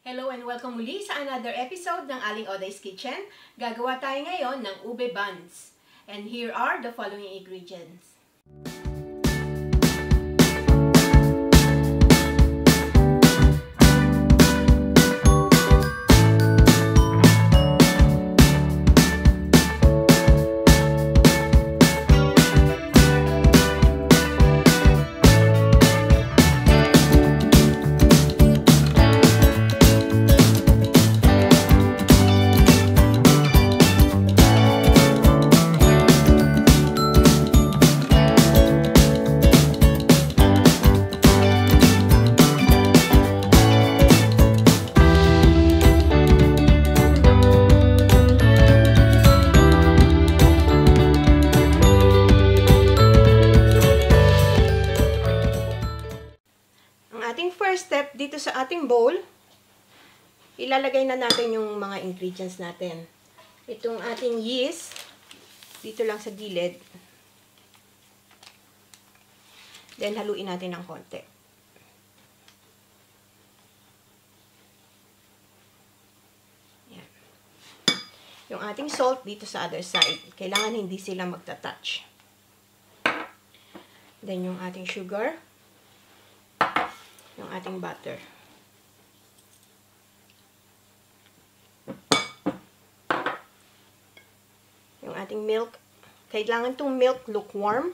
Hello and welcome muli sa another episode ng Aling Oday's Kitchen. Gagawa tayo ngayon ng ube buns. And here are the following ingredients. First step, dito sa ating bowl, ilalagay na natin yung mga ingredients natin. Itong ating yeast, dito lang sa gilid. Then, haluin natin ng konti. Yan. Yung ating salt dito sa other side. Kailangan hindi sila magta-touch. Then, yung ating sugar. Yung ating butter. Yung ating milk. Kailangan itong milk lukewarm.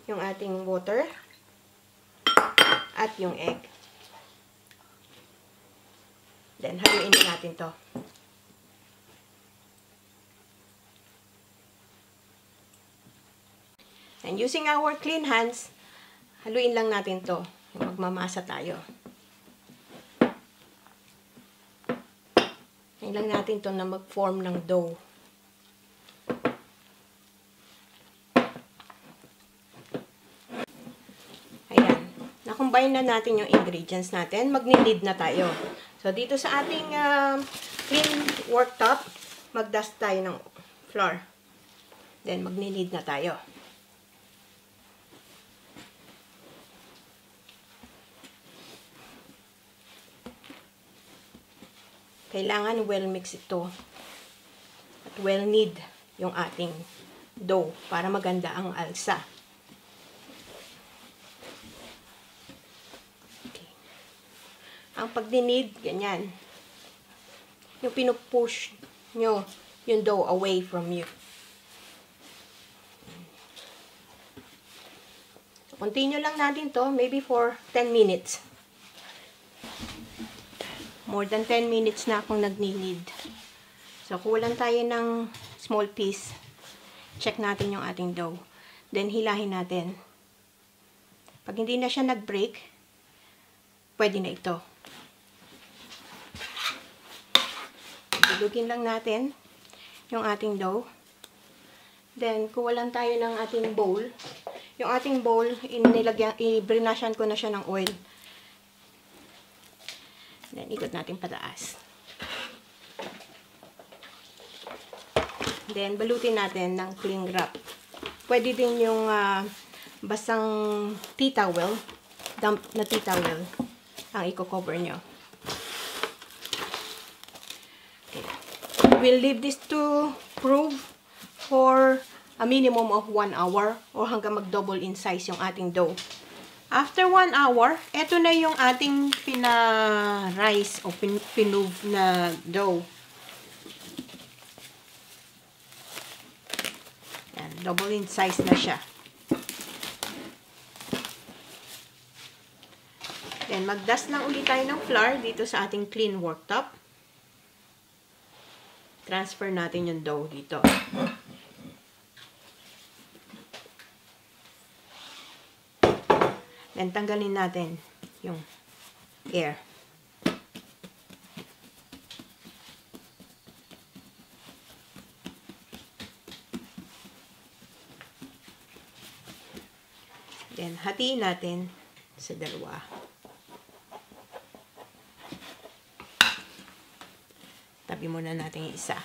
Yung ating water. At yung egg. Then, haluin natin to. And using our clean hands, haluin lang natin to. Magmamasa tayo. Haluin lang natin to na mag-form ng dough. Ayan. Na-combine na natin yung ingredients natin. Magni-knead na tayo. So, dito sa ating clean worktop, mag-dust tayo ng flour. Then, magni-knead na tayo. Kailangan well mix ito. At well knead yung ating dough para maganda ang alsa. Okay. Ang pag-knead, ganyan. Yung pinupush nyo yung dough away from you. So, continue lang natin to maybe for 10 minutes. More than 10 minutes na akong nag-knead. So, kulang tayo ng small piece. Check natin yung ating dough. Then, hilahin natin. Pag hindi na siya nag-break, pwede na ito. Bilugin lang natin yung ating dough. Then, kuwalan tayo ng ating bowl. Yung ating bowl, i-brinasyan ko na siya ng oil. Then, ikot natin pataas. Then, balutin natin ng cling wrap. Pwede din yung basang tea towel, damp na tea towel, ang i-cover nyo. Okay. We'll leave this to prove for a minimum of 1 hour or hanggang mag-double in size yung ating dough. After 1 hour, eto na yung ating pina-rice o pinove na dough. Yan, double in size na siya. Then, mag-dust lang ulit tayo ng flour dito sa ating clean worktop. Transfer natin yung dough dito. Then, tanggalin natin yung air. Then, hatiin natin sa dalawa. Tabi muna natin yung isa.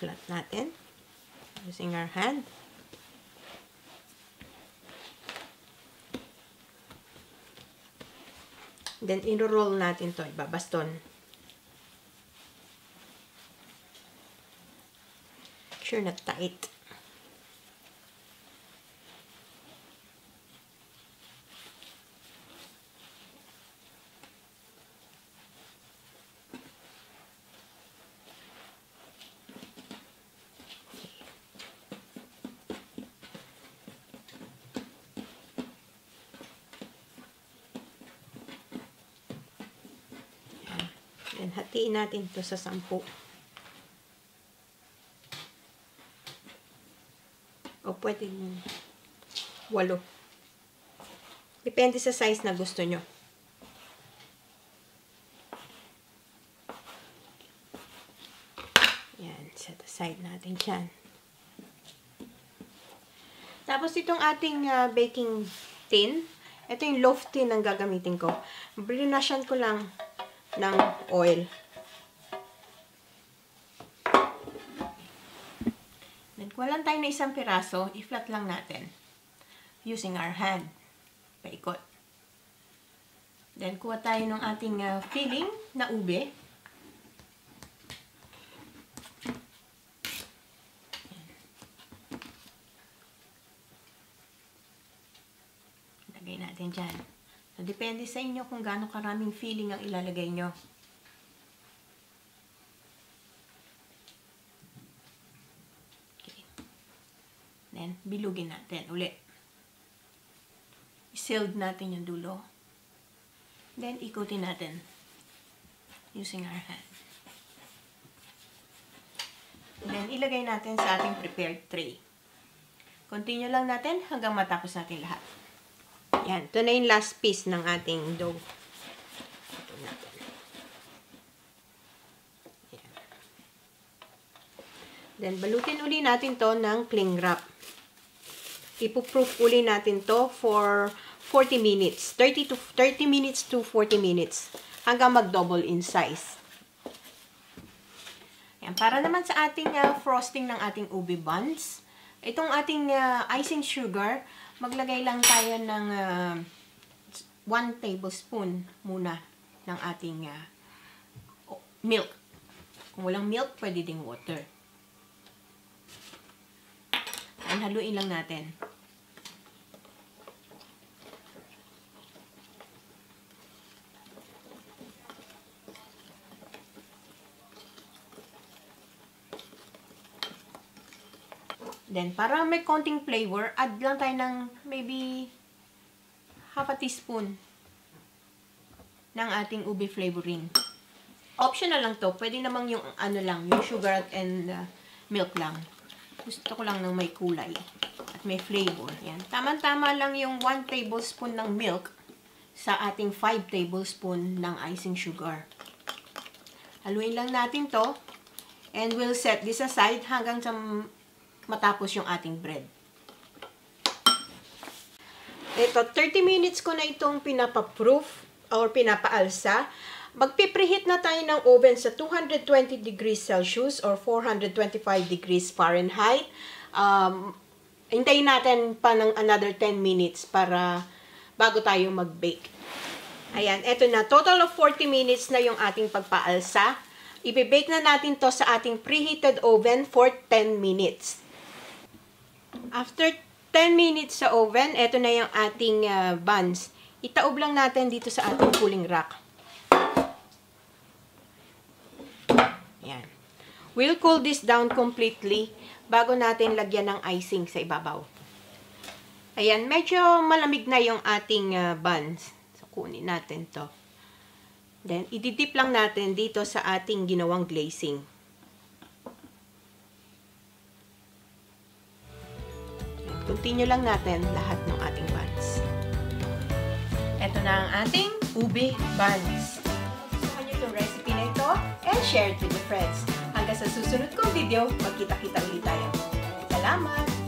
Flat natin. Using our hand. Then, iro-roll natin to. Ibabaston. Sure na tight. Then, hatiin natin ito sa 10. O pwedeng 8. Depende sa size na gusto nyo. Yan, set aside natin dyan. Tapos itong ating baking tin, ito yung loaf tin ang gagamitin ko. Brinasyan ko lang ng oil. Then, kung walang tayo na isang piraso, i-flat lang natin using our hand. Paikot. Then, kuha tayo ng ating filling na ube. Lagay natin dyan. So, depende sa inyo kung gaano karaming filling ang ilalagay nyo. Okay. Then, bilugin natin ulit. I-sealed natin yung dulo. Then, ikutin natin using our hand. Then, ilagay natin sa ating prepared tray. Continue lang natin hanggang matapos natin lahat. Yan. Ito na yung last piece ng ating dough. Ito natin. Yan. Then, balutin uli natin to ng cling wrap. Ipo-proof uli natin to for 40 minutes. 30 minutes to 40 minutes. Hanggang mag-double in size. Yan. Para naman sa ating frosting ng ating ube buns, itong ating icing sugar, maglagay lang tayo ng 1 tablespoon muna ng ating milk. Kung walang milk, pwede ding water. And haluin lang natin. Then, para may konting flavor, add lang tayo ng maybe half a teaspoon ng ating ube flavoring. Optional lang to. Pwede namang yung ano lang, yung sugar and milk lang. Gusto ko lang ng may kulay at may flavor. Yan. Tama-tama lang yung 1 tablespoon ng milk sa ating 5 tablespoon ng icing sugar. Haluin lang natin to and we'll set this aside hanggang sa matapos yung ating bread. Ito, 30 minutes ko na itong pinapa-proof or pinapaalsa. Magpipreheat na tayo ng oven sa 220 degrees Celsius or 425 degrees Fahrenheit. Hintayin natin pa ng another 10 minutes para bago tayo mag-bake. Ayan, ito na. Total of 40 minutes na yung ating pagpaalsa. Ibe-bake na natin to sa ating preheated oven for 10 minutes. After 10 minutes sa oven, ito na yung ating buns. Itaob lang natin dito sa ating cooling rack. Ayan. We'll cool this down completely bago natin lagyan ng icing sa ibabaw. Ayan, medyo malamig na yung ating buns. So, kunin natin to. Then, ididip lang natin dito sa ating ginawang glazing. Continue lang natin lahat ng ating buns. Ito na ang ating ube buns. Gusto nyo itong recipe na ito and share it with your friends. Hanggang sa susunod kong video, magkita-kita ulit tayo. Salamat!